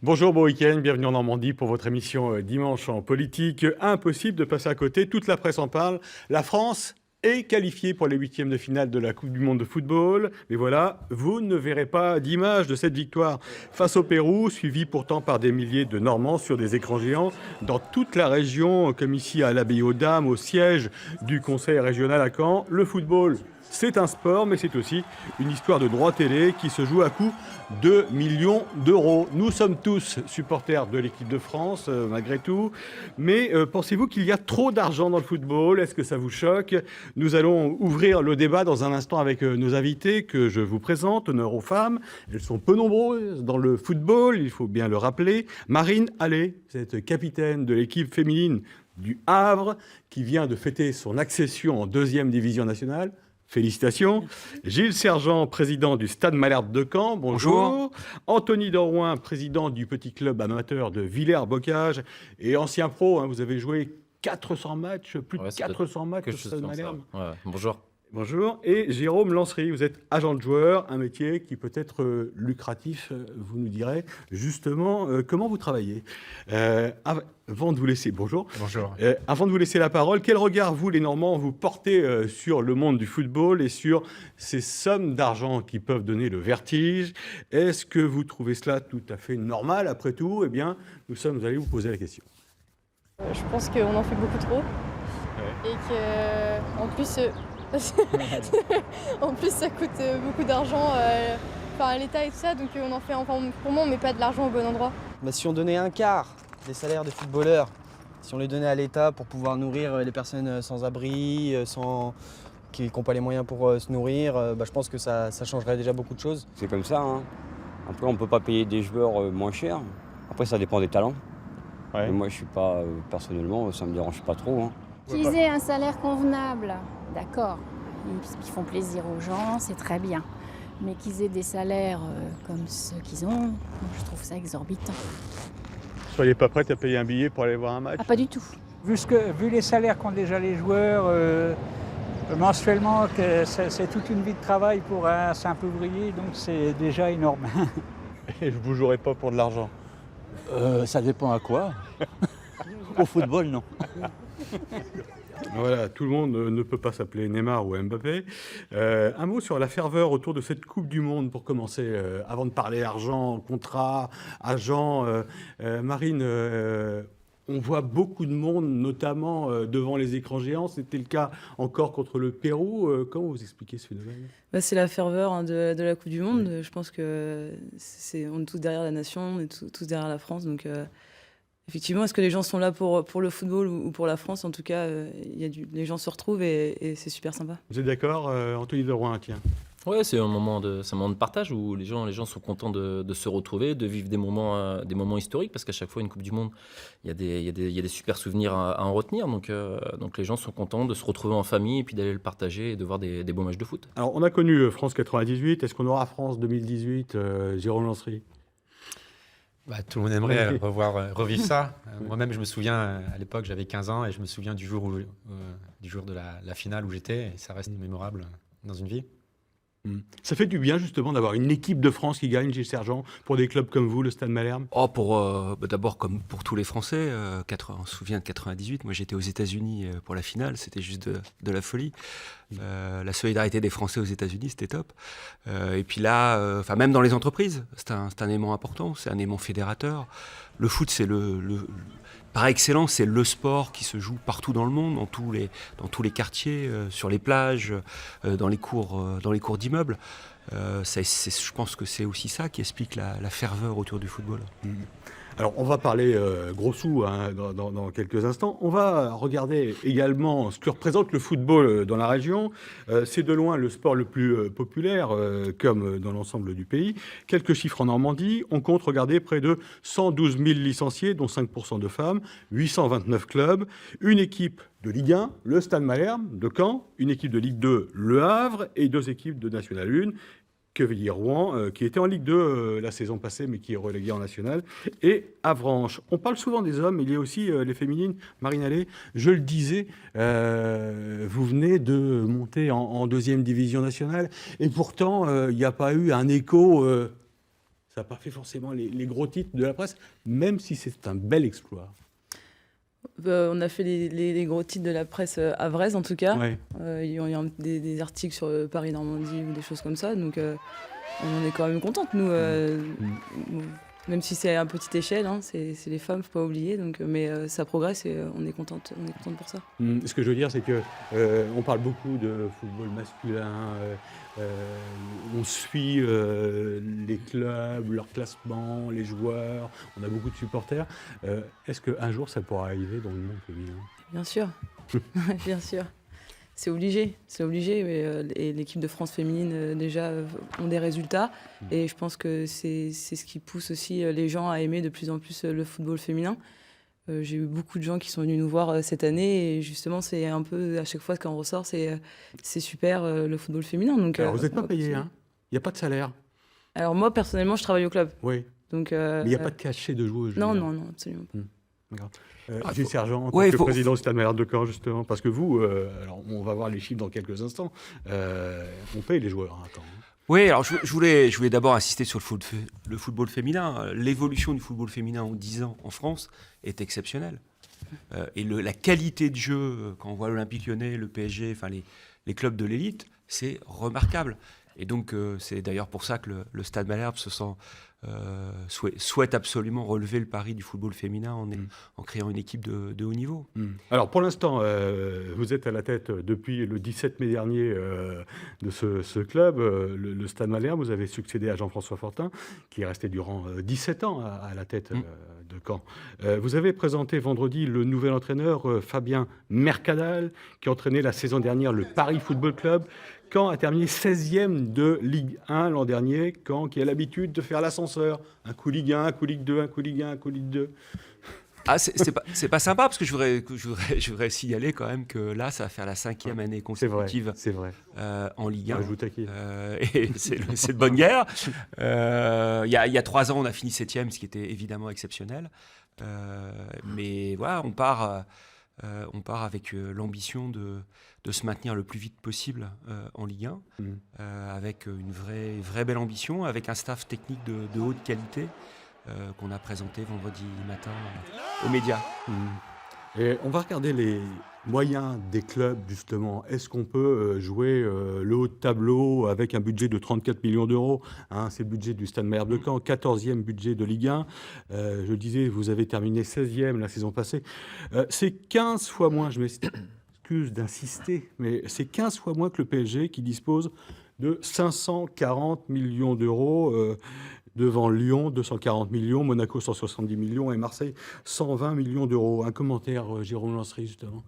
Bonjour, bon week-end, bienvenue en Normandie pour votre émission Dimanche en politique. Impossible de passer à côté, toute la presse en parle. La France est qualifiée pour les huitièmes de finale de la Coupe du Monde de football. Mais voilà, vous ne verrez pas d'image de cette victoire face au Pérou, suivie pourtant par des milliers de Normands sur des écrans géants dans toute la région, comme ici à l'Abbaye aux Dames, au siège du Conseil régional à Caen. Le football, c'est un sport, mais c'est aussi une histoire de droit télé qui se joue à coût de millions d'euros. Nous sommes tous supporters de l'équipe de France, malgré tout. Mais pensez-vous qu'il y a trop d'argent dans le football? Est-ce que ça vous choque? Nous allons ouvrir le débat dans un instant avec nos invités que je vous présente, honneur aux femmes. Elles sont peu nombreuses dans le football, il faut bien le rappeler. Marine Allais, vous êtes capitaine de l'équipe féminine du Havre, qui vient de fêter son accession en 2e division nationale. Félicitations. Gilles Sergent, président du Stade Malherbe de Caen. Bonjour. Anthony Dorouin, président du petit club amateur de Villers-Bocage et ancien pro. Vous avez joué 400 matchs, plus de 400 matchs au Stade Malherbe. Ouais, bonjour. Bonjour. Et Jérôme Lancery, vous êtes agent de joueur, un métier qui peut être lucratif, vous nous direz justement comment vous travaillez. Avant de vous laisser, bonjour. Bonjour. Avant de vous laisser la parole, quel regard vous, les Normands, vous portez sur le monde du football et sur ces sommes d'argent qui peuvent donner le vertige? Est-ce que vous trouvez cela tout à fait normal après tout? Eh bien, nous sommes allés vous poser la question. Je pense qu'on en fait beaucoup trop et qu'en plus, en plus ça coûte beaucoup d'argent à l'État et tout ça, donc on en fait, enfin, pour moi on met pas de l'argent au bon endroit. Si on donnait un quart des salaires des footballeurs, si on les donnait à l'État pour pouvoir nourrir les personnes sans abri, qui n'ont pas les moyens pour se nourrir, je pense que ça changerait déjà beaucoup de choses. C'est comme ça, hein. Après on ne peut pas payer des joueurs moins cher. Après ça dépend des talents. Ouais. Mais moi je suis pas, personnellement, ça me dérange pas trop, hein. Qu'ils aient un salaire convenable, d'accord, ils font plaisir aux gens, c'est très bien. Mais qu'ils aient des salaires comme ceux qu'ils ont, je trouve ça exorbitant. Vous soyez pas prête à payer un billet pour aller voir un match? Ah, pas du tout. Vu les salaires qu'ont déjà les joueurs, mensuellement, c'est toute une vie de travail pour un simple ouvrier, donc c'est déjà énorme. Et je vous jouerai pas pour de l'argent. Ça dépend à quoi. Au football, non. Voilà, tout le monde ne peut pas s'appeler Neymar ou Mbappé. Un mot sur la ferveur autour de cette Coupe du Monde pour commencer, avant de parler argent, contrat, agent. Marine, on voit beaucoup de monde, notamment devant les écrans géants. C'était le cas encore contre le Pérou. Comment vous expliquez ce phénomène? C'est la ferveur de la Coupe du Monde. Oui. Je pense que on est tous derrière la nation, on est tous derrière la France. Donc, effectivement, est-ce que les gens sont là pour le football ou pour la France? En tout cas, les gens se retrouvent et c'est super sympa. Vous êtes d'accord, Anthony Leroy, tiens? Ouais, c'est un moment de partage où les gens sont contents de se retrouver, de vivre des moments historiques, parce qu'à chaque fois, une Coupe du Monde, il y a des super souvenirs à en retenir. Donc les gens sont contents de se retrouver en famille et puis d'aller le partager et de voir des beaux matchs de foot. Alors, on a connu France 98. Est-ce qu'on aura France 2018, Jérôme Lancery? Tout le monde aimerait revivre ça. Moi-même, je me souviens, à l'époque, j'avais 15 ans et je me souviens du jour de la finale où j'étais. Et ça reste mémorable dans une vie. Ça fait du bien, justement, d'avoir une équipe de France qui gagne, Gilles Sergent, pour des clubs comme vous, le Stade Malherbe? D'abord, comme pour tous les Français, on se souvient de 98. Moi, j'étais aux États-Unis pour la finale. C'était juste de la folie. La solidarité des Français aux États-Unis, c'était top. Et puis là, même dans les entreprises, c'est un aimant important. C'est un aimant fédérateur. Le foot, c'est par excellence, c'est le sport qui se joue partout dans le monde, dans tous les quartiers, sur les plages, dans les cours d'immeubles. Je pense que c'est aussi ça qui explique la ferveur autour du football. Alors, on va parler gros sous dans quelques instants. On va regarder également ce que représente le football dans la région. C'est de loin le sport le plus populaire, comme dans l'ensemble du pays. Quelques chiffres en Normandie. On compte, regardez, près de 112 000 licenciés, dont 5% de femmes, 829 clubs, une équipe de Ligue 1, le Stade Malherbe de Caen, une équipe de Ligue 2, Le Havre, et 2 équipes de National 1. Quevilly-Rouen, qui était en Ligue 2 la saison passée, mais qui est relégué en National, et Avranches. On parle souvent des hommes, mais il y a aussi les féminines. Marine Allais, je le disais, vous venez de monter en 2e division nationale, et pourtant, il n'y a pas eu un écho Ça n'a pas fait forcément les gros titres de la presse, même si c'est un bel exploit. On a fait les gros titres de la presse havraise, en tout cas. Ouais. Il y a des articles sur Paris-Normandie ou des choses comme ça. Donc, on en est quand même contente, nous. Même si c'est à petite échelle, hein, c'est les femmes, faut pas oublier. Donc, mais ça progresse et on est contente pour ça. Ce que je veux dire, c'est que on parle beaucoup de football masculin. On suit les clubs, leur classement, les joueurs. On a beaucoup de supporters. Est-ce qu'un jour, ça pourra arriver dans le monde féminin? Bien sûr, bien sûr. C'est obligé. Et l'équipe de France féminine, déjà, ont des résultats. Et je pense que c'est ce qui pousse aussi les gens à aimer de plus en plus le football féminin. J'ai eu beaucoup de gens qui sont venus nous voir cette année. Et justement, c'est un peu, à chaque fois, quand on ressort, c'est super le football féminin. Donc, alors, vous n'êtes pas payé, hein? Il n'y a pas de salaire? Alors moi, personnellement, je travaille au club. Oui. Donc, mais il n'y a pas de cachet de joueuse? Non, absolument pas. D'accord. Gilles Sergent, en tant ouais, que président du Stade Malherbe de Caen, justement, parce que vous, alors on va voir les chiffres dans quelques instants, on paye les joueurs à Caen. Oui, alors je voulais d'abord insister sur le football féminin. L'évolution du football féminin en 10 ans en France est exceptionnelle. Et la qualité de jeu, quand on voit l'Olympique Lyonnais, le PSG, enfin les clubs de l'élite, c'est remarquable. Et donc, c'est d'ailleurs pour ça que le Stade Malherbe souhaite absolument relever le pari du football féminin en créant une équipe de haut niveau. Alors, pour l'instant, vous êtes à la tête depuis le 17 mai dernier de ce club, le Stade Malherbe. Vous avez succédé à Jean-François Fortin, qui est resté durant 17 ans à la tête de Caen. Vous avez présenté vendredi le nouvel entraîneur, Fabien Mercadal, qui a entraîné la saison dernière le Paris Football Club. Caen a terminé 16e de Ligue 1 l'an dernier. Caen qui a l'habitude de faire l'ascenseur. Un coup Ligue 1, un coup Ligue 2, un coup Ligue 1, un coup Ligue 2. Ah, c'est pas sympa, parce que je voudrais signaler quand même que là, ça va faire la 5e année consécutive en Ligue 1. Et c'est de bonne guerre. Il y a 3 ans, on a fini 7e, ce qui était évidemment exceptionnel. Mais voilà, on part avec l'ambition de se maintenir le plus vite possible en Ligue 1, avec une vraie belle ambition, avec un staff technique de haute qualité qu'on a présenté vendredi matin aux médias. Et on va regarder les moyens des clubs, justement. Est-ce qu'on peut jouer le haut de tableau avec un budget de 34 millions d'euros, hein, c'est le budget du Stade Malherbe de Caen, 14e budget de Ligue 1. Je disais, vous avez terminé 16e la saison passée. C'est 15 fois moins, je m'excuse d'insister, mais c'est 15 fois moins que le PSG qui dispose de 540 millions d'euros. Devant Lyon, 240 millions, Monaco, 170 millions et Marseille, 120 millions d'euros. Un commentaire, Jérôme Lancery, justement.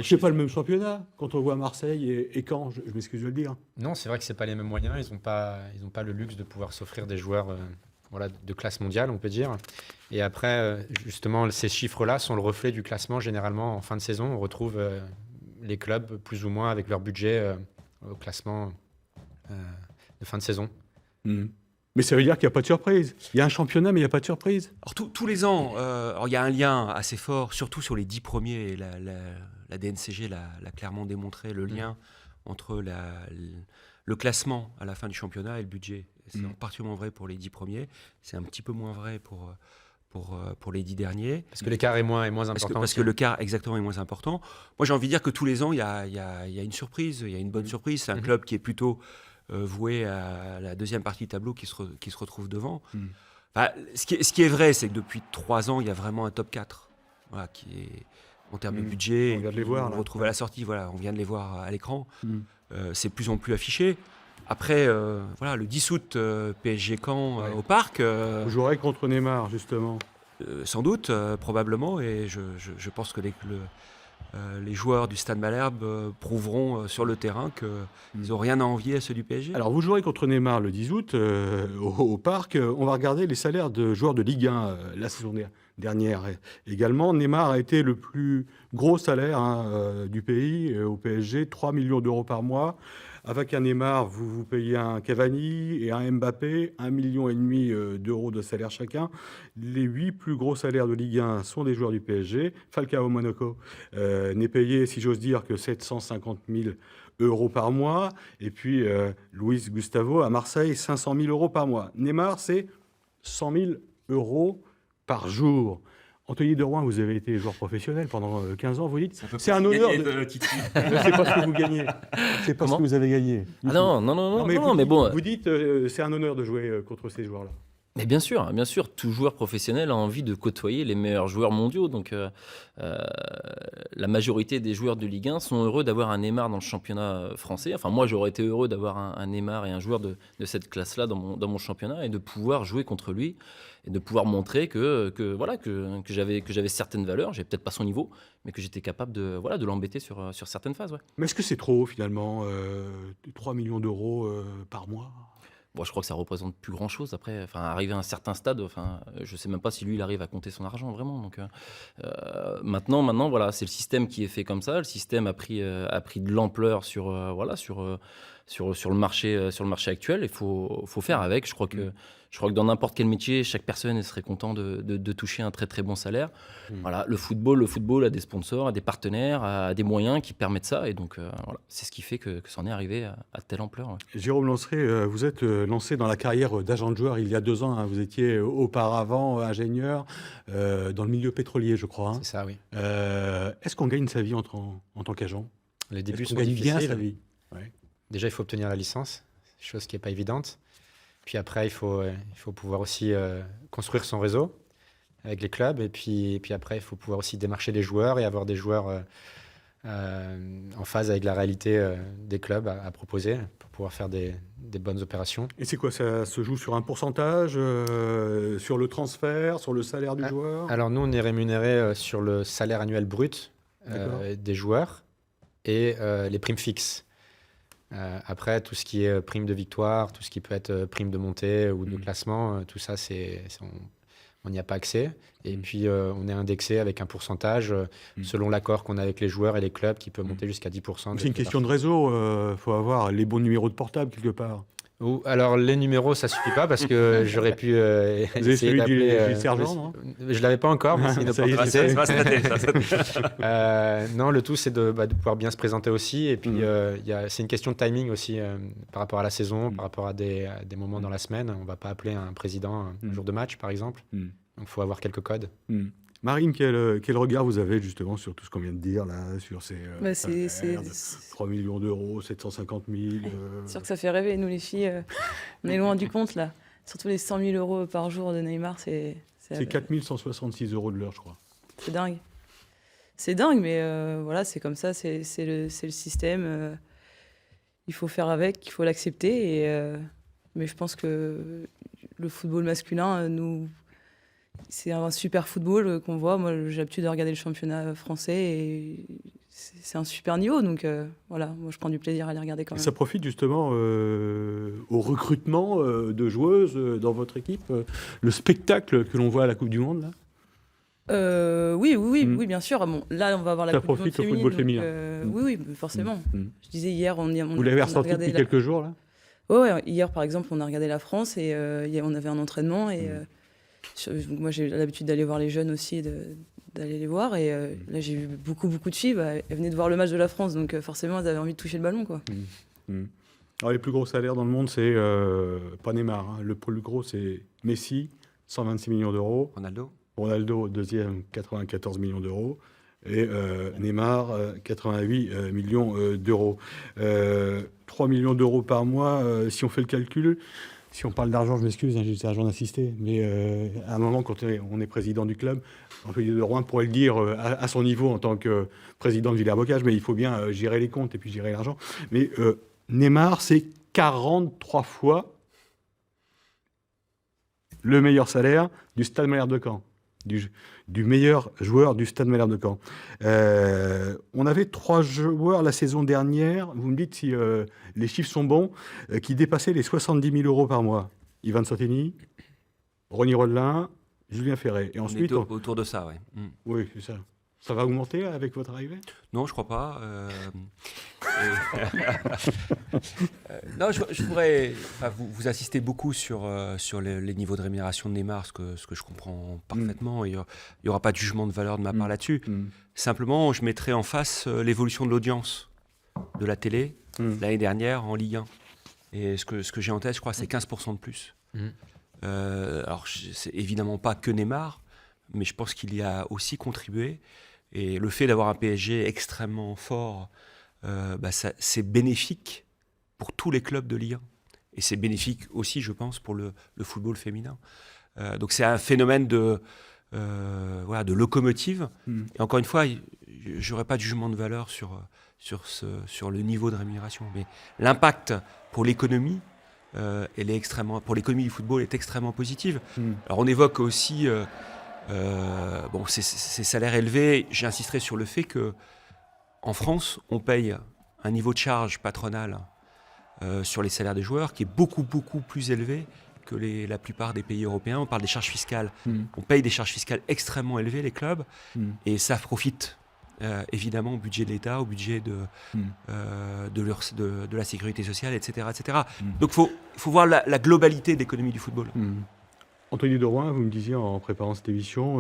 C'est pas le même championnat quand on voit Marseille et Caen, je m'excuse de le dire. Non, c'est vrai que c'est pas les mêmes moyens. Ils n'ont pas le luxe de pouvoir s'offrir des joueurs de classe mondiale, on peut dire. Et après, justement, ces chiffres-là sont le reflet du classement. Généralement, en fin de saison, on retrouve les clubs plus ou moins avec leur budget au classement de fin de saison. Mais ça veut dire qu'il n'y a pas de surprise. Il y a un championnat, mais il n'y a pas de surprise. Alors, tous les ans, il y a un lien assez fort, surtout sur les 10 premiers. Et la DNCG l'a clairement démontré, le lien entre le classement à la fin du championnat et le budget. C'est particulièrement vrai pour les 10 premiers. C'est un petit peu moins vrai pour les 10 derniers. Parce que l'écart est moins important. Parce que l'écart, exactement, est moins important. Moi, j'ai envie de dire que tous les ans, il y a une surprise. Il y a une bonne surprise. C'est un club qui est plutôt voué à la deuxième partie du tableau qui se retrouve devant. Enfin, ce qui est vrai, c'est que depuis 3 ans, il y a vraiment un top 4 qui est, en termes de budget. On vient de les voir. On le retrouve à la sortie, on vient de les voir à l'écran. C'est de plus en plus affiché. Après, le 10 août, PSG Caen au Parc. Vous jouerez contre Neymar, justement. Sans doute, probablement. Et je pense que les joueurs du Stade Malherbe prouveront sur le terrain qu'ils n'ont rien à envier à ceux du PSG. Alors, vous jouerez contre Neymar le 10 août au Parc. On va regarder les salaires de joueurs de Ligue 1 la saison dernière également. Neymar a été le plus gros salaire du pays au PSG, 3 millions d'euros par mois. Avec un Neymar, vous payez un Cavani et un Mbappé, 1,5 million d'euros de salaire chacun. Les 8 plus gros salaires de Ligue 1 sont des joueurs du PSG. Falcao Monaco n'est payé, si j'ose dire, que 750 000 euros par mois. Et puis Luis Gustavo à Marseille, 500 000 euros par mois. Neymar, c'est 100 000 € par jour. Anthony de Roin, vous avez été joueur professionnel pendant 15 ans, vous dites. C'est un honneur. Je ne sais pas ce que vous gagnez. C'est pas ce que vous avez gagné. Ah non, mais bon. Vous dites c'est un honneur de jouer contre ces joueurs-là. Mais bien sûr, tout joueur professionnel a envie de côtoyer les meilleurs joueurs mondiaux. Donc, la majorité des joueurs de Ligue 1 sont heureux d'avoir un Neymar dans le championnat français. Enfin, moi, j'aurais été heureux d'avoir un Neymar et un joueur de cette classe-là dans mon championnat et de pouvoir jouer contre lui et de pouvoir montrer que j'avais certaines valeurs. J'ai peut-être pas son niveau, mais que j'étais capable de l'embêter sur certaines phases. Ouais. Mais est-ce que c'est trop, finalement, 3 millions d'euros par mois ? Bon, je crois que ça représente plus grand-chose. Après, arrivé à un certain stade, je sais même pas si lui, il arrive à compter son argent vraiment. Donc, maintenant, voilà, c'est le système qui est fait comme ça. Le système a pris de l'ampleur sur le marché actuel. Il faut faire avec. Je crois que dans n'importe quel métier, chaque personne serait content de toucher un très très bon salaire. Voilà, le football a des sponsors, a des partenaires, a des moyens qui permettent ça. Et donc, voilà, c'est ce qui fait que ça en est arrivé à telle ampleur. Ouais. Jérôme Lanceret, vous êtes lancé dans la carrière d'agent de joueur il y a 2 ans. Hein. Vous étiez auparavant ingénieur dans le milieu pétrolier, je crois. Hein. C'est ça, oui. Est-ce qu'on gagne sa vie en tant qu'agent ? Les débuts sont gagne bien difficiles. sa vie. Ouais. Déjà, il faut obtenir la licence, chose qui n'est pas évidente. Puis après, il faut pouvoir aussi construire son réseau avec les clubs. Et puis après, il faut pouvoir aussi démarcher les joueurs et avoir des joueurs en phase avec la réalité des clubs à proposer pour pouvoir faire des bonnes opérations. Et c'est quoi, ça se joue sur un pourcentage, sur le transfert, sur le salaire du joueur ? Alors nous, on est rémunéré sur le salaire annuel brut des joueurs et les primes fixes. Après, tout ce qui est prime de victoire, tout ce qui peut être prime de montée ou de classement, tout ça, on n'y a pas accès. Et puis, on est indexé avec un pourcentage selon l'accord qu'on a avec les joueurs et les clubs qui peut monter jusqu'à 10%. C'est une question de réseau. Il faut avoir les bons numéros de portable quelque part. Alors, les numéros, ça suffit pas parce que j'aurais pu Vous avez celui du sergent, non ? Je l'avais pas encore, mais c'est une opportunité. Non, le tout, c'est de pouvoir bien se présenter aussi. Et puis, c'est une question de timing aussi par rapport à la saison, par rapport à des moments dans la semaine. On va pas appeler un président un jour de match, par exemple. Donc, il faut avoir quelques codes. Marine, quel regard vous avez justement sur tout ce qu'on vient de dire là, sur ces 3 millions d'euros, 750 000 C'est sûr que ça fait rêver, nous les filles, on est loin du compte là. Surtout les 100 000 € par jour de Neymar, c'est 4 166 € de l'heure, je crois. C'est dingue. C'est dingue, mais voilà, c'est comme ça, c'est le système. Il faut faire avec, il faut l'accepter. Mais je pense que le football masculin, c'est un super football qu'on voit. Moi, j'ai l'habitude de regarder le championnat français et c'est un super niveau. Donc voilà, moi, je prends du plaisir à les regarder quand même. Ça profite justement au recrutement de joueuses dans votre équipe, le spectacle que l'on voit à la Coupe du Monde là. Oui, bien sûr. Bon, là, on va avoir la Coupe du Monde féminine. Ça profite au football féminin. Oui, forcément. Je disais hier, on vous l'avez ressenti depuis quelques jours là ? Ouais, hier, par exemple, on a regardé la France et on avait un entraînement et moi, j'ai l'habitude d'aller voir les jeunes aussi, d'aller les voir. Et là, j'ai vu beaucoup de filles. Elles venaient de voir le match de la France, donc forcément, elles avaient envie de toucher le ballon, quoi. Alors, les plus gros salaires dans le monde, c'est pas Neymar. Hein. Le plus gros, c'est Messi, 126 millions d'euros. Ronaldo, deuxième, 94 millions d'euros. Et Neymar, 88 millions d'euros. 3 millions d'euros par mois, si on fait le calcul. Si on parle d'argent, je m'excuse, j'ai été agent d'assisté, mais à un moment, quand on est président du club, Anthony de Roin pourrait le dire à son niveau en tant que président de Villers-Bocage, mais il faut bien gérer les comptes et puis gérer l'argent. Mais Neymar, c'est 43 fois le meilleur salaire du Stade Malherbe de Caen, du meilleur joueur du Stade Malherbe de Caen. On avait 3 joueurs la saison dernière, vous me dites si les chiffres sont bons, qui dépassaient les 70 000 € par mois. Ivan Santini, Ronny Rodelin, Julien Ferret. Et ensuite, autour de ça, oui. Oui, c'est ça. Ça va augmenter avec votre arrivée ? Non, je crois pas. Non, je voudrais. Vous insistez beaucoup sur les niveaux de rémunération de Neymar, ce que je comprends parfaitement. Il n'y aura pas de jugement de valeur de ma part là-dessus. Simplement, je mettrai en face l'évolution de l'audience de la télé l'année dernière en Ligue 1. Et ce que j'ai en tête, je crois, c'est 15% de plus. Alors, c'est évidemment pas que Neymar, mais je pense qu'il y a aussi contribué. Et le fait d'avoir un PSG extrêmement fort, c'est bénéfique pour tous les clubs de Ligue 1. Et c'est bénéfique aussi, je pense, pour le football féminin. Donc c'est un phénomène de locomotive. Et encore une fois, je n'aurai pas de jugement de valeur sur le niveau de rémunération. Mais l'impact pour l'économie, pour l'économie du football, est extrêmement positive. Alors on évoque aussi ces salaires élevés. J'insisterai sur le fait que en France, on paye un niveau de charge patronale sur les salaires des joueurs qui est beaucoup, beaucoup plus élevé que la plupart des pays européens. On parle des charges fiscales. On paye des charges fiscales extrêmement élevées, les clubs, et ça profite évidemment au budget de l'État, au budget de la sécurité sociale, etc. etc. Donc il faut voir la globalité de l'économie du football. Anthony Deroin, vous me disiez en préparant cette émission,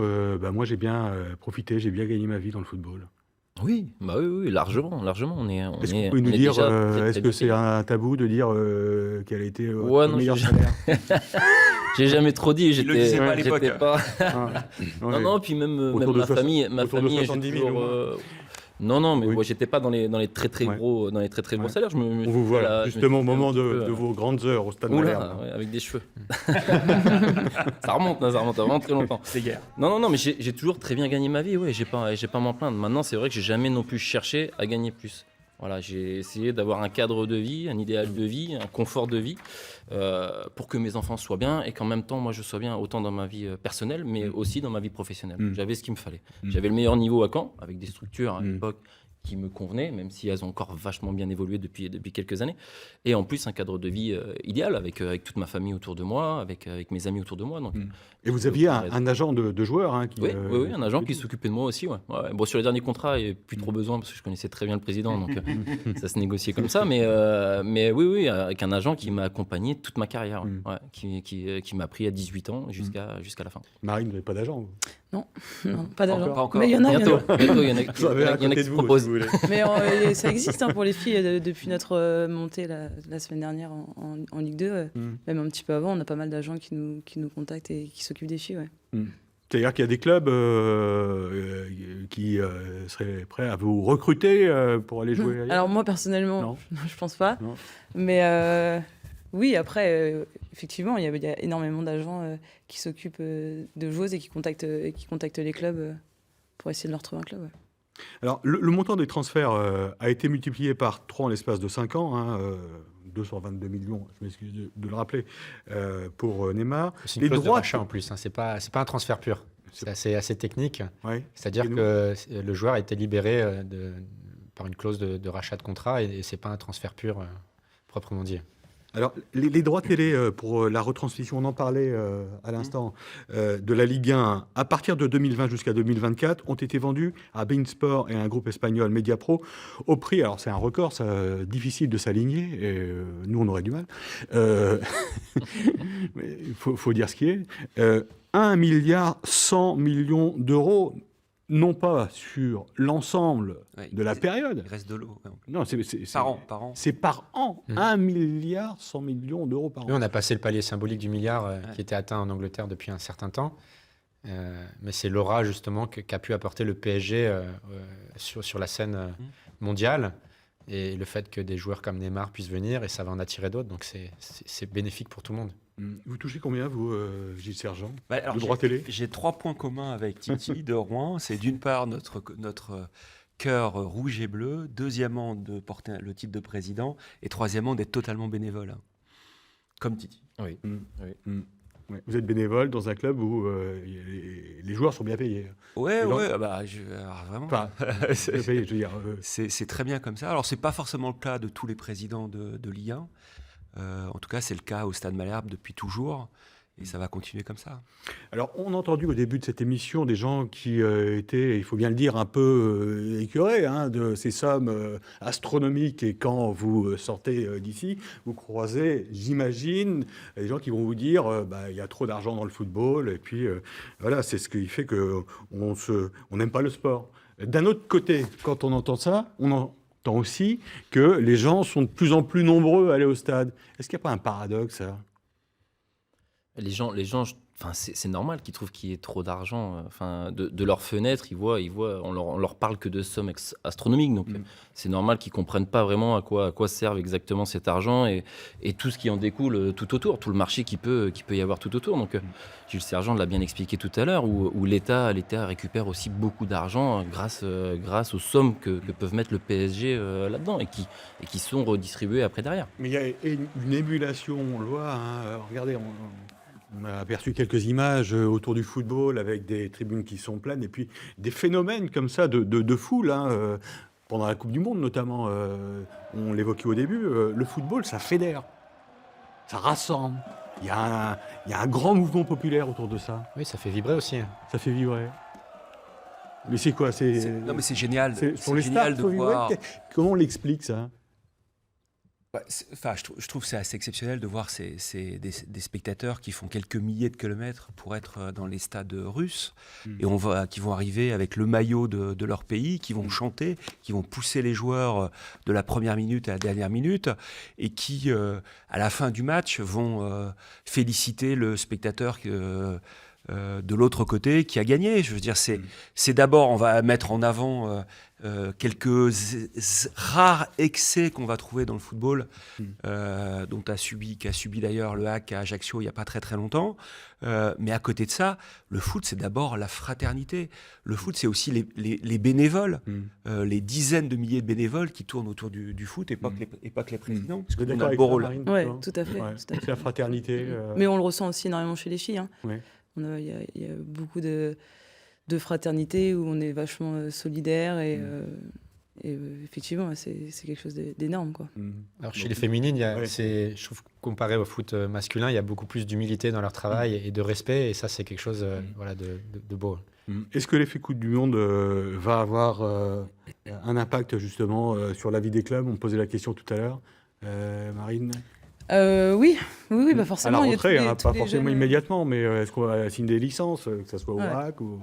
moi j'ai bien profité, j'ai bien gagné ma vie dans le football. Oui, oui, largement. Est-ce que vous pouvez nous dire, est-ce que c'est un tabou de dire quel a été le meilleur salaire? J'ai jamais trop dit, Il le disait pas à l'époque. Non, puis même ma famille est 70 000 Non, mais moi j'étais pas dans les très gros salaires. On vous voit là, justement au moment de vos grandes heures au Stade Malherbe. Avec des cheveux. ça remonte à vraiment très longtemps. C'est guère. Non, mais j'ai toujours très bien gagné ma vie. Ouais, j'ai pas à m'en plaindre. Maintenant, c'est vrai que j'ai jamais non plus cherché à gagner plus. Voilà, j'ai essayé d'avoir un cadre de vie, un idéal de vie, un confort de vie, pour que mes enfants soient bien et qu'en même temps, moi, je sois bien autant dans ma vie personnelle, mais aussi dans ma vie professionnelle. J'avais ce qu'il me fallait. J'avais le meilleur niveau à Caen, avec des structures à l'époque qui me convenaient, même si elles ont encore vachement bien évolué depuis quelques années. Et en plus, un cadre de vie idéal, avec toute ma famille autour de moi, avec mes amis autour de moi. Donc, et vous aviez un agent de joueur oui, un agent qui s'occupait de moi aussi. Ouais. Bon, sur les derniers contrats, il n'y avait plus trop besoin, parce que je connaissais très bien le président, donc ça se négociait comme ça. Mais oui, avec un agent qui m'a accompagné toute ma carrière, qui m'a pris à 18 ans jusqu'à la fin. Marine, vous n'avez pas d'agent? Non, pas d'agent. Pas encore. Mais il y en a. Bientôt, il y en a qui se proposent. Mais ça existe pour les filles depuis notre montée la semaine dernière en Ligue 2. Même un petit peu avant, on a pas mal d'agents qui nous contactent et qui s'occupent des filles. C'est-à-dire qu'il y a des clubs qui seraient prêts à vous recruter pour aller jouer ailleurs? Alors moi, personnellement, je pense pas. Non. Mais oui, après, effectivement, il y a énormément d'agents qui s'occupent de joueuses et qui contactent les clubs pour essayer de leur trouver un club. Ouais. Alors, le montant des transferts a été multiplié par 3 en l'espace de 5 ans, 222 millions, je m'excuse de le rappeler, pour Neymar. C'est une clause de rachat en plus, c'est pas un transfert pur. C'est assez technique. Ouais. C'est-à-dire que le joueur a été libéré par une clause de rachat de contrat et c'est pas un transfert pur proprement dit. Alors, les droits télé pour la retransmission, on en parlait à l'instant, de la Ligue 1, à partir de 2020 jusqu'à 2024, ont été vendus à beIN Sport et à un groupe espagnol, Mediapro, au prix, alors c'est un record, difficile de s'aligner, et nous on aurait du mal, mais il faut dire ce qui est, 1,1 milliard d'euros, non pas sur l'ensemble de la période. Il reste de l'eau. Non, c'est par an. C'est par an. 1,1 milliard d'euros par an. Oui, on a passé le palier symbolique du milliard qui était atteint en Angleterre depuis un certain temps. Mais c'est l'aura justement qu'a pu apporter le PSG sur la scène mondiale. Et le fait que des joueurs comme Neymar puissent venir, et ça va en attirer d'autres. Donc c'est bénéfique pour tout le monde. Vous touchez combien, vous, Gilles Sergent, de droit télé? J'ai 3 points communs avec Titi de Rouen. C'est d'une part notre cœur rouge et bleu, deuxièmement de porter le titre de président, et troisièmement d'être totalement bénévole, comme Titi. Oui. Ouais. Vous êtes bénévole dans un club où les joueurs sont bien payés. Vraiment. Enfin, bien payés, je veux dire. C'est très bien comme ça. Alors, c'est pas forcément le cas de tous les présidents de Ligue 1. En tout cas, c'est le cas au Stade Malherbe depuis toujours. Et ça va continuer comme ça. Alors, on a entendu au début de cette émission des gens qui étaient, il faut bien le dire, un peu écœurés de ces sommes astronomiques. Et quand vous sortez d'ici, vous croisez, j'imagine, des gens qui vont vous dire il y a trop d'argent dans le football. Et puis, voilà, c'est ce qui fait qu'on n'aime pas le sport. D'un autre côté, quand on entend ça, on entend aussi que les gens sont de plus en plus nombreux à aller au stade. Est-ce qu'il n'y a pas un paradoxe, ça ? C'est normal qu'ils trouvent qu'il y ait trop d'argent. De leur fenêtre, ils voient, on leur parle que de sommes astronomiques. Donc, c'est normal qu'ils comprennent pas vraiment à quoi servent exactement cet argent et tout ce qui en découle tout autour, tout le marché qui peut y avoir tout autour. Donc, Jules Sergent l'a bien expliqué tout à l'heure, où l'État récupère aussi beaucoup d'argent grâce aux sommes que peuvent mettre le PSG là-dedans et qui sont redistribuées après derrière. Mais il y a une émulation, on le voit. Regardez, on a aperçu quelques images autour du football avec des tribunes qui sont pleines et puis des phénomènes comme ça de foule. Pendant la Coupe du Monde notamment, on l'évoquait au début, le football, ça fédère, ça rassemble. Il y a un grand mouvement populaire autour de ça. Oui, ça fait vibrer aussi. Ça fait vibrer. Mais c'est quoi Non, mais c'est génial. Sont les stars de voir. Comment on l'explique ça? Je trouve que c'est assez exceptionnel de voir des spectateurs qui font quelques milliers de kilomètres pour être dans les stades russes et qui vont arriver avec le maillot de leur pays, qui vont chanter, qui vont pousser les joueurs de la première minute à la dernière minute et qui, à la fin du match, vont féliciter le spectateur de l'autre côté qui a gagné. Je veux dire, c'est d'abord, on va mettre en avant quelques rares excès qu'on va trouver dans le football, qu'a subi d'ailleurs le hack à Ajaccio il n'y a pas très très longtemps. Mais à côté de ça, le foot, c'est d'abord la fraternité. Le foot, c'est aussi les bénévoles, les dizaines de milliers de bénévoles qui tournent autour du foot et pas que les présidents. Est-ce que vous êtes d'accord avec ça, Marine, Oui, tout à fait. C'est la fraternité. Mais on le ressent aussi énormément chez les filles. Ouais. Il y a beaucoup de fraternité où on est vachement solidaires et effectivement, c'est quelque chose d'énorme, quoi. Alors chez les féminines, je trouve que comparé au foot masculin, il y a beaucoup plus d'humilité dans leur travail et de respect, et ça, c'est quelque chose de beau. Est-ce que l'effet Coupe du Monde va avoir un impact justement sur la vie des clubs? On me posait la question tout à l'heure. Marine? Oui, forcément. À la rentrée, pas forcément immédiatement, mais est-ce qu'on va signer des licences, que ce soit au RAC ou...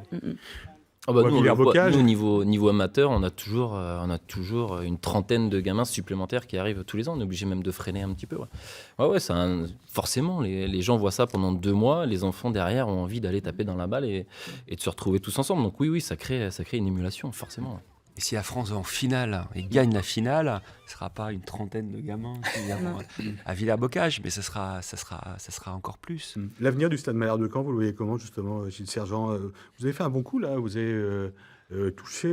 Nous, niveau amateur, on a toujours une trentaine de gamins supplémentaires qui arrivent tous les ans. On est obligé même de freiner un petit peu. Forcément, les gens voient ça pendant 2 mois. Les enfants derrière ont envie d'aller taper dans la balle et de se retrouver tous ensemble. Donc oui, ça crée une émulation, forcément. Et si la France va en finale et gagne la finale, ce ne sera pas une trentaine de gamins qui viendront à Villers-Bocage, mais ça sera encore plus. L'avenir du Stade Malherbe de Caen, vous le voyez comment, justement, Gilles Sergent? Vous avez fait un bon coup, là. Vous avez touché,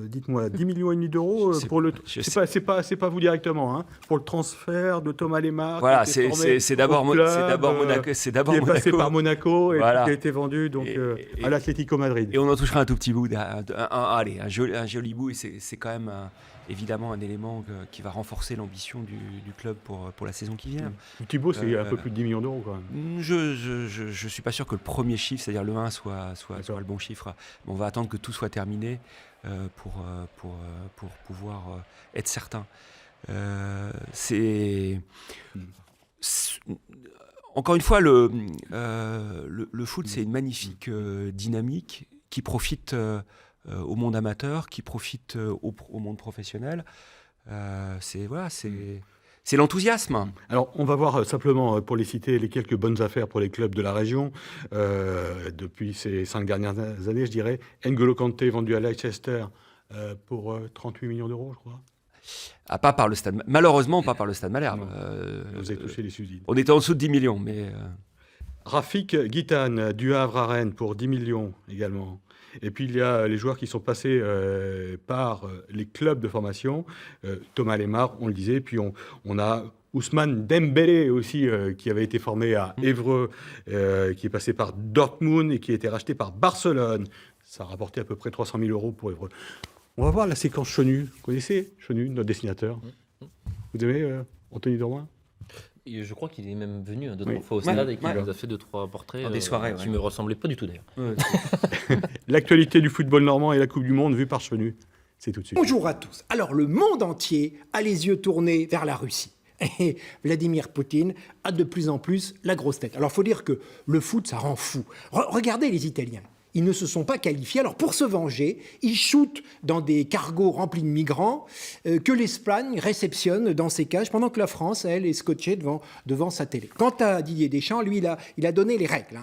dites-moi, 10,5 millions d'euros pour le... C'est pas vous directement, pour le transfert de Thomas Lemar. Voilà, c'est d'abord Monaco. Qui est passé par Monaco et qui a été vendu à l'Atlético Madrid. Et on en touchera un tout petit bout, un joli bout, et c'est quand même évidemment un élément qui va renforcer l'ambition du club pour la saison qui vient. Thibaut, c'est un peu plus de 10 millions d'euros quand même. Je suis pas sûr que le premier chiffre, c'est-à-dire le 1, soit le bon chiffre. Mais on va attendre que tout soit terminé pour pouvoir être certain. Encore une fois, le foot, c'est une magnifique dynamique qui profite au monde amateur, qui profite au monde professionnel. C'est l'enthousiasme. Alors, on va voir simplement, pour les citer, les quelques bonnes affaires pour les clubs de la région. Depuis ces 5 dernières années, je dirais, N'Golo Kanté vendu à Leicester pour 38 millions d'euros, je crois. Pas par le stade, malheureusement, pas par le Stade Malherbe. Vous avez touché les subsides. On était en dessous de 10 millions, mais... Rafik Guitane, du Havre à Rennes, pour 10 millions également. Et puis, il y a les joueurs qui sont passés par les clubs de formation. Thomas Lemar, on le disait. Puis, on a Ousmane Dembélé aussi, qui avait été formé à Évreux, qui est passé par Dortmund et qui a été racheté par Barcelone. Ça a rapporté à peu près 300 000 euros pour Évreux. On va voir la séquence Chenu. Vous connaissez Chenu, notre dessinateur? Vous aimez Anthony Dormois? Et je crois qu'il est même venu 2-3 fois au stade et qu'il nous a fait 2-3 portraits des soirées, qui me ressemblaient pas du tout d'ailleurs. L'actualité du football normand et la Coupe du Monde vue par Chenu. C'est tout de suite. Bonjour à tous. Alors le monde entier a les yeux tournés vers la Russie. Et Vladimir Poutine a de plus en plus la grosse tête. Alors il faut dire que le foot, ça rend fou. Regardez les Italiens. ils ne se sont pas qualifiés. Alors pour se venger, ils shootent dans des cargos remplis de migrants que l'Espagne réceptionne dans ses cages pendant que la France, elle, est scotchée devant sa télé. Quant à Didier Deschamps, lui, il a donné les règles.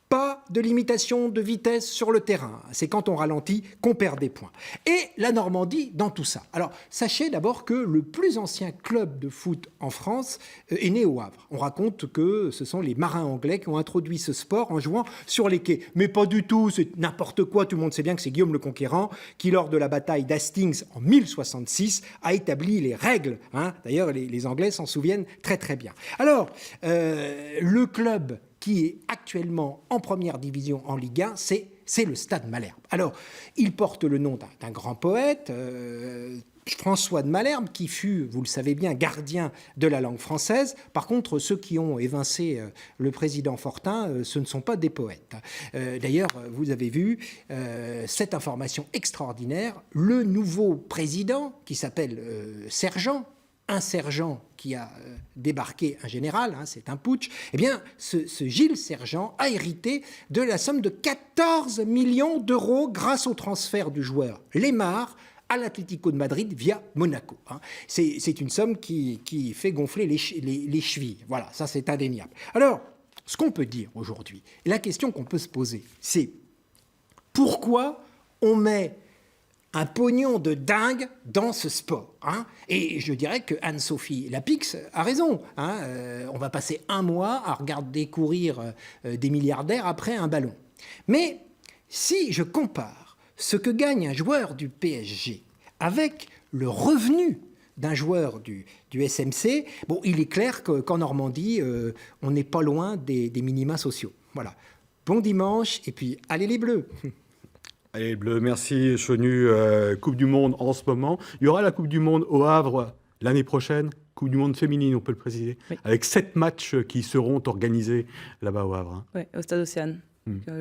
Pas de limitation de vitesse sur le terrain. C'est quand on ralentit qu'on perd des points. Et la Normandie dans tout ça. Alors, sachez d'abord que le plus ancien club de foot en France est né au Havre. On raconte que ce sont les marins anglais qui ont introduit ce sport en jouant sur les quais. Mais pas du tout, c'est n'importe quoi. Tout le monde sait bien que c'est Guillaume le Conquérant qui, lors de la bataille d'Hastings en 1066, a établi les règles. D'ailleurs, les Anglais s'en souviennent très très bien. Alors, le club qui est actuellement en première division en Ligue 1, c'est le Stade Malherbe. Alors, il porte le nom d'un grand poète, François de Malherbe, qui fut, vous le savez bien, gardien de la langue française. Par contre, ceux qui ont évincé le président Fortin, ce ne sont pas des poètes. D'ailleurs, vous avez vu cette information extraordinaire. Le nouveau président, qui s'appelle Sergent, un sergent qui a débarqué un général, c'est un putsch, eh bien, ce Gilles Sergent a hérité de la somme de 14 millions d'euros grâce au transfert du joueur Lemar à l'Atlético de Madrid via Monaco. C'est une somme qui fait gonfler les chevilles. Voilà, ça c'est indéniable. Alors, ce qu'on peut dire aujourd'hui, la question qu'on peut se poser, c'est pourquoi on met un pognon de dingue dans ce sport. Et je dirais que Anne-Sophie Lapix a raison. On va passer un mois à regarder courir des milliardaires après un ballon. Mais si je compare ce que gagne un joueur du PSG avec le revenu d'un joueur du SMC, bon, il est clair qu'en Normandie, on n'est pas loin des minima sociaux. Voilà. Bon dimanche, et puis allez les Bleus. Allez, Bleu, merci, Chenu. Coupe du Monde en ce moment. Il y aura la Coupe du Monde au Havre l'année prochaine. Coupe du Monde féminine, on peut le préciser. Oui. Avec 7 matchs qui seront organisés là-bas au Havre. Oui, au Stade Océane,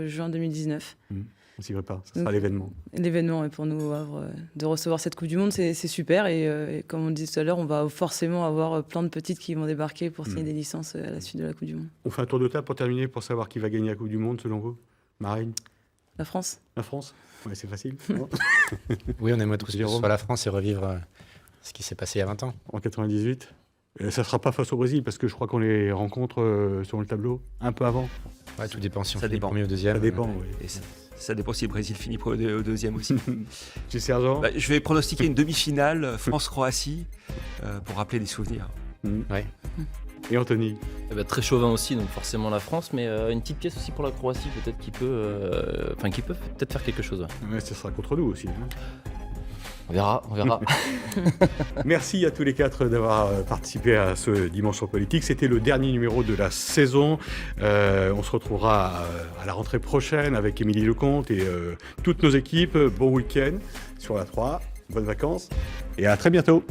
juin 2019. On s'y prépare, ça sera l'événement. L'événement pour nous au Havre, de recevoir cette Coupe du Monde, c'est super. Et comme on le disait tout à l'heure, on va forcément avoir plein de petites qui vont débarquer pour signer des licences à la suite de la Coupe du Monde. On fait un tour de table pour terminer, pour savoir qui va gagner la Coupe du Monde, selon vous. Marine? La France. La France? Ouais, c'est facile. Oui, on aimerait tous que ce soit la France et revivre ce qui s'est passé il y a 20 ans. En 98. Ça ne sera pas face au Brésil, parce que je crois qu'on les rencontre sur le tableau un peu avant. Ouais, tout dépend si on finit premier ou deuxième. Ça dépend, oui. Et ça dépend si le Brésil finit au deuxième aussi. Tu Sergent? Je vais pronostiquer une demi-finale France-Croatie pour rappeler des souvenirs. Ouais. Et Anthony? Très chauvin aussi, donc forcément la France, mais une petite pièce aussi pour la Croatie, peut-être qui peut peut-être faire quelque chose. Ouais, ce sera contre nous aussi. On verra. Merci à tous les 4 d'avoir participé à ce Dimanche en politique. C'était le dernier numéro de la saison. On se retrouvera à la rentrée prochaine avec Émilie Lecomte et toutes nos équipes. Bon week-end sur la 3, bonnes vacances et à très bientôt.